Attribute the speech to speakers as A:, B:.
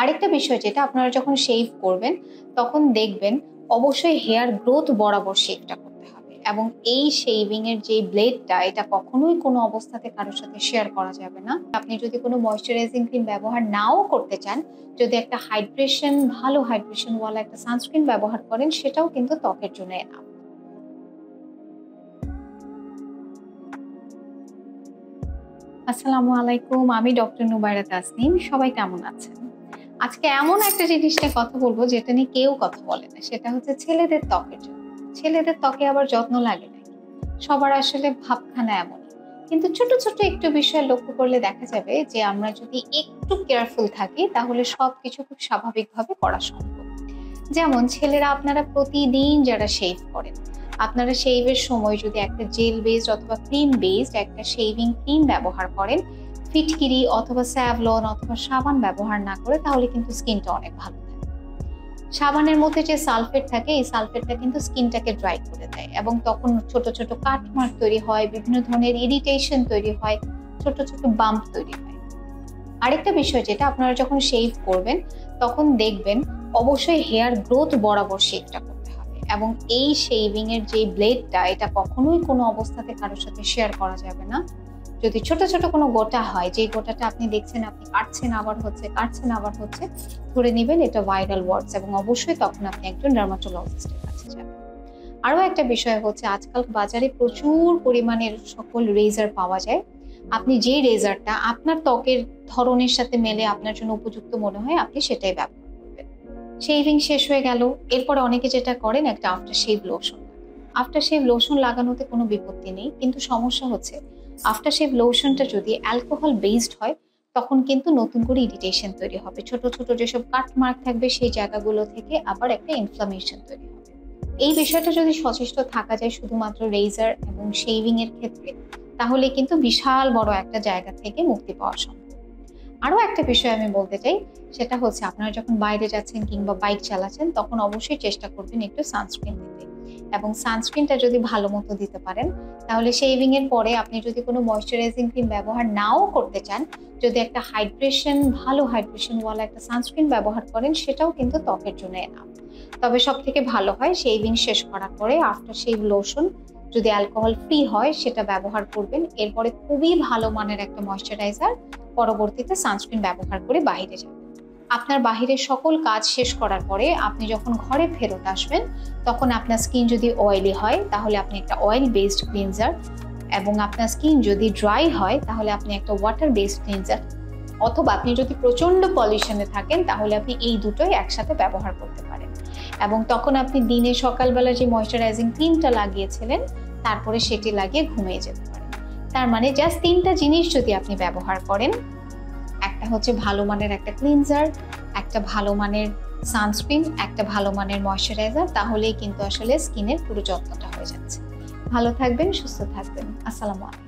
A: আরেকটা বিষয় যেটা আপনারা যখন শেভ করবেন তখন দেখবেন অবশ্যই হেয়ার গ্রোথ বরাবর শেভটা করতে হবে এবং এই শেভিং এর যে ব্লেডটা এটা কখনোই কোনো অবস্থাতে কারোর সাথে শেয়ার করা যাবে না। আপনি যদি কোনো ময়শ্চারাইজিং ক্রিম ব্যবহার নাও করতে চান, যদি একটা ভালো হাইড্রেশন ওয়ালা একটা সানস্ক্রিন ব্যবহার করেন, সেটাও কিন্তু ত্বকের জন্য এনাফ। আসসালামু আলাইকুম, আমি ডক্টর নুবাইরা তাসনিম। সবাই কেমন আছেন? আজকে এমন একটা জিনিস নিয়ে কথা বলবো যেটা নিয়ে কেউ কথা বলে না, সেটা হচ্ছে ছেলেদের ত্বকের জন্য। ছেলেদের ত্বকে আবার যত্ন লাগে নাকি? সবার আসলে ভাবখানা এমন, কিন্তু ছোট ছোট একটু বিষয় লক্ষ্য করলে দেখা যাবে যে আমরা যদি একটু কেয়ারফুল থাকি তাহলে সবকিছু খুব স্বাভাবিকভাবে করা সম্ভব। যেমন ছেলেরা আপনারা প্রতিদিন যারা শেভ করেন, আপনারা শেভের সময় যদি একটা জেল বেসড অথবা ক্রিম বেসড একটা শেভিং ক্রিম ব্যবহার করেন, ফিটকিরি অথবা স্যাভলন অথবা সাবান ব্যবহার না করে, তাহলে কিন্তু স্কিনটা অনেক ভালো থাকে। সাবানের মধ্যে যে সালফেট থাকে, এই সালফেটটা কিন্তু স্কিনটাকে ড্রাই করে দেয় এবং তখন ছোট ছোট কাটমার্ক তৈরি হয়, বিভিন্ন ধরনের ইরিটেশন তৈরি হয়, ছোট ছোট বাম্প তৈরি হয়। আরেকটা বিষয় যেটা আপনারা যখন শেভ করবেন তখন দেখবেন অবশ্যই হেয়ার গ্রোথ বরাবর শেভটা করতে হবে এবং এই শেভিং এর যে ব্লেডটা এটা কখনোই কোনো অবস্থাতে কারোর সাথে শেয়ার করা যাবে না। যদি ছোট ছোট কোনো গোটা হয়, যে গোটাটা আপনি দেখছেন আপনি কাটছেন আবার হচ্ছে, ধরে নেবেন এটা ভাইরাল ওয়ার্ডস এবং অবশ্যই তখন আপনি একজন ডার্মাটোলজিস্টের কাছে যাবেন। আরো একটা বিষয় হচ্ছে, আজকাল বাজারে প্রচুর পরিমাণের সকল রেজার পাওয়া যায়। আপনি যে রেজারটা আপনার ত্বকের ধরনের সাথে মেলে আপনার জন্য উপযুক্ত মনে হয়, আপনি সেটাই ব্যবহার করবেন। শেভিং শেষ হয়ে গেল, এরপরে অনেকে যেটা করেন একটা after shave lotion. After shave lotion লাগানোতে কোনো বিপত্তি নেই, কিন্তু সমস্যা হচ্ছে আফটার শেভ লোশনটা যদি অ্যালকোহল বেসড হয় তখন কিন্তু নতুন করে ইরিটেশন তৈরি হবে, ছোট ছোট যেসব কাট মার্ক থাকবে সেই জায়গাগুলো থেকে আবার একটা ইনফ্লামেশন তৈরি হবে। এই বিষয়টা যদি সচেষ্ট থাকা যায় শুধুমাত্র রেজার এবং শেভিং এর ক্ষেত্রে, তাহলে কিন্তু বিশাল বড় একটা জায়গা থেকে মুক্তি পাওয়া সম্ভব। আরো একটা বিষয় আমি বলতে চাই, সেটা হচ্ছে আপনারা যখন বাইরে যাচ্ছেন কিংবা বাইক চালাচ্ছেন তখন অবশ্যই চেষ্টা করবেন একটু সানস্ক্রিন দিতে, এবং সানস্ক্রিনটা যদি ভালো মতো দিতে পারেন তাহলে শেভিং এর পরে আপনি যদি কোনো ময়শ্চারাইজিং ক্রিম ব্যবহার নাও করতে চান, যদি একটা ভালো হাইড্রেশন ওয়ালা একটা সানস্ক্রিন ব্যবহার করেন, সেটাও কিন্তু ত্বকের জন্য এনাফ। তবে সব থেকে ভালো হয় শেভিং শেষ করার পরে আফটার শেভ লোশন যদি অ্যালকোহল ফ্রি হয় সেটা ব্যবহার করবেন। এরপরে খুবই ভালো মানের একটা ময়শ্চারাইজার, পরবর্তীতে সানস্ক্রিন ব্যবহার করে বাইরে যাবেন। আপনার বাহিরের সকল কাজ শেষ করার পরে আপনি যখন ঘরে ফেরত আসবেন তখন আপনার স্কিন যদি অয়েলি হয় তাহলে আপনি একটা অয়েল বেসড ক্লিনজার, এবং আপনার স্কিন যদি ড্রাই হয় তাহলে আপনি একটা ওয়াটার বেসড ক্লিনজার, অথবা আপনি যদি প্রচন্ড পলিউশনে থাকেন তাহলে আপনি এই দুটোই একসাথে ব্যবহার করতে পারেন। এবং তখন আপনি দিনে সকালবেলা যে ময়শ্চারাইজিং ক্রিমটা লাগিয়েছিলেন তারপরে সেটি লাগিয়ে ঘুমিয়ে যেতে পারেন। তার মানে জাস্ট 3টা জিনিস যদি আপনি ব্যবহার করেন, একটা হচ্ছে ভালো মানের একটা ক্লিনজার, একটা ভালো মানের সানস্ক্রিন, একটা ভালো মানের ময়শ্চারাইজার, তাহলেই কিন্তু আসলে স্কিনের পুরো যত্নটা হয়ে যাচ্ছে। ভালো থাকবেন, সুস্থ থাকবেন। আসসালামু আলাইকুম।